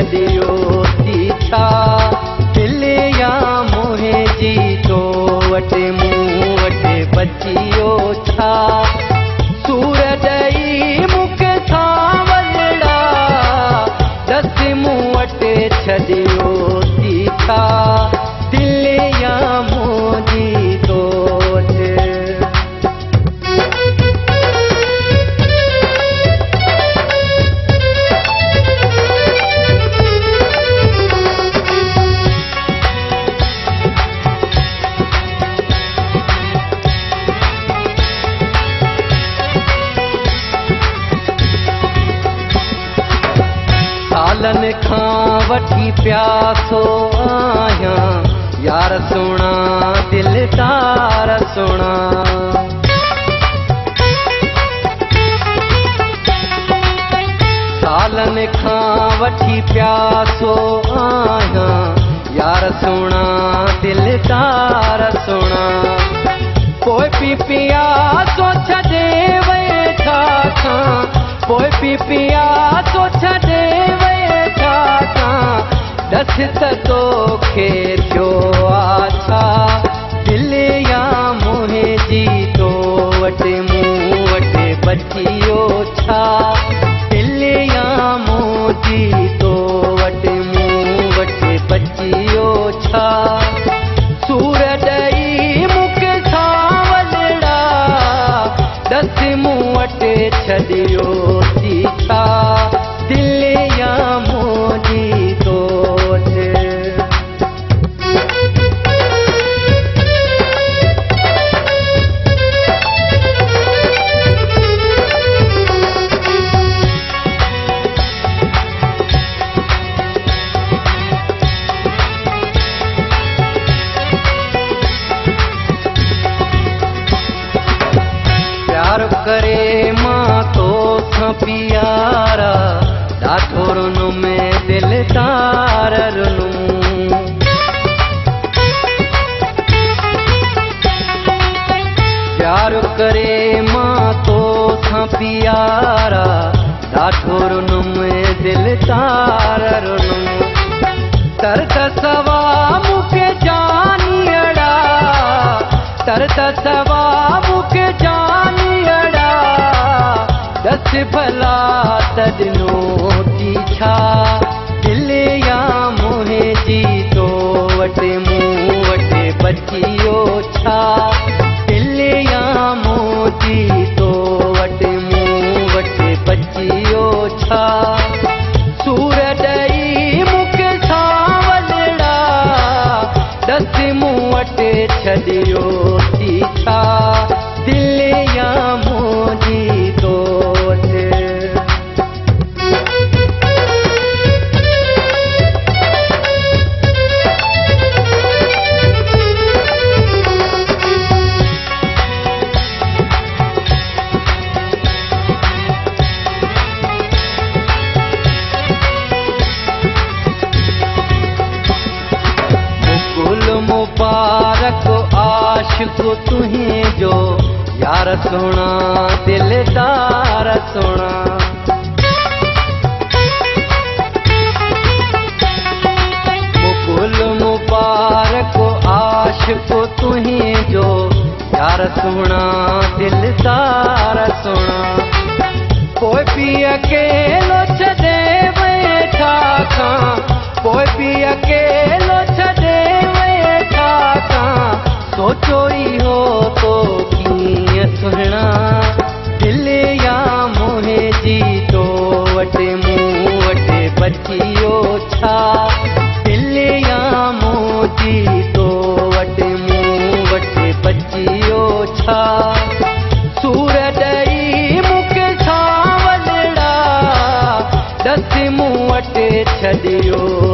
छॾियो थी छा दिल या मोहे जी तो वटि मूं वटि बची वियो छा सूर ॾेई मूंखे सावलड़ा दस मूं वटि छॾियो थी छा दिल या मोजी तो वटि सालनि खां वठी प्यासो आहियां यार सुणा दिलदार सुणा सालनि खां वठी प्यासो आहियां यार सुणा दिलदार सुणा पोइ पी पियासो छॾे वेठा खां पोइ पी पियासो छॾे वेठा खां दस त तोखे थियो आहे छा दिल या मोहे जी तो वटि मूं वटि बची वियो छा दिल या मोजी तो वटि मूं वटि बची वियो छा सूर ॾेई मूंखे सावलड़ा दस मूं वटि छॾियो थी छा दिल या मोजी तो वटि प्यार करे मां तो पियारा ॾाढो रुनु में दिलदार रुनु प्यार करे मां तो पियारा ॾाढो रुनु में दिलदार रुनु तरत सवा मूंखे जानियड़ा तरत सवा मूंखे जानियड़ा दस भला त ॾिनो थी छा दिल या मोहे जी तो वटि मूं वटि बची वियो छा दिल या मोजी तो वटि मूं वटि बची वियो छा सूर ॾेई मूंखे सावलड़ा दस मूं वटि छॾियो थी छा दिल या मोजी तो वटि मुबारक आशिक़ तुहीं जो यार सुणा दिलदार सुणा मुकुल मुबारक आशिक़ तुहीं जो यार सुणा दिलदार सुणा पोइ पी अकेलो छॾे वेठा खां पोइ पी अकेलो छॾे वेठा खां सोचो इहो तो कीअं सुहिणा दिल या मोहे जी तो वटि मूं वटि बची वियो छा दिल या मोजी तो वटि मूं वटि बची वियो छा सूर ॾेई मूंखे सावलड़ा दस मूं वटि छॾियो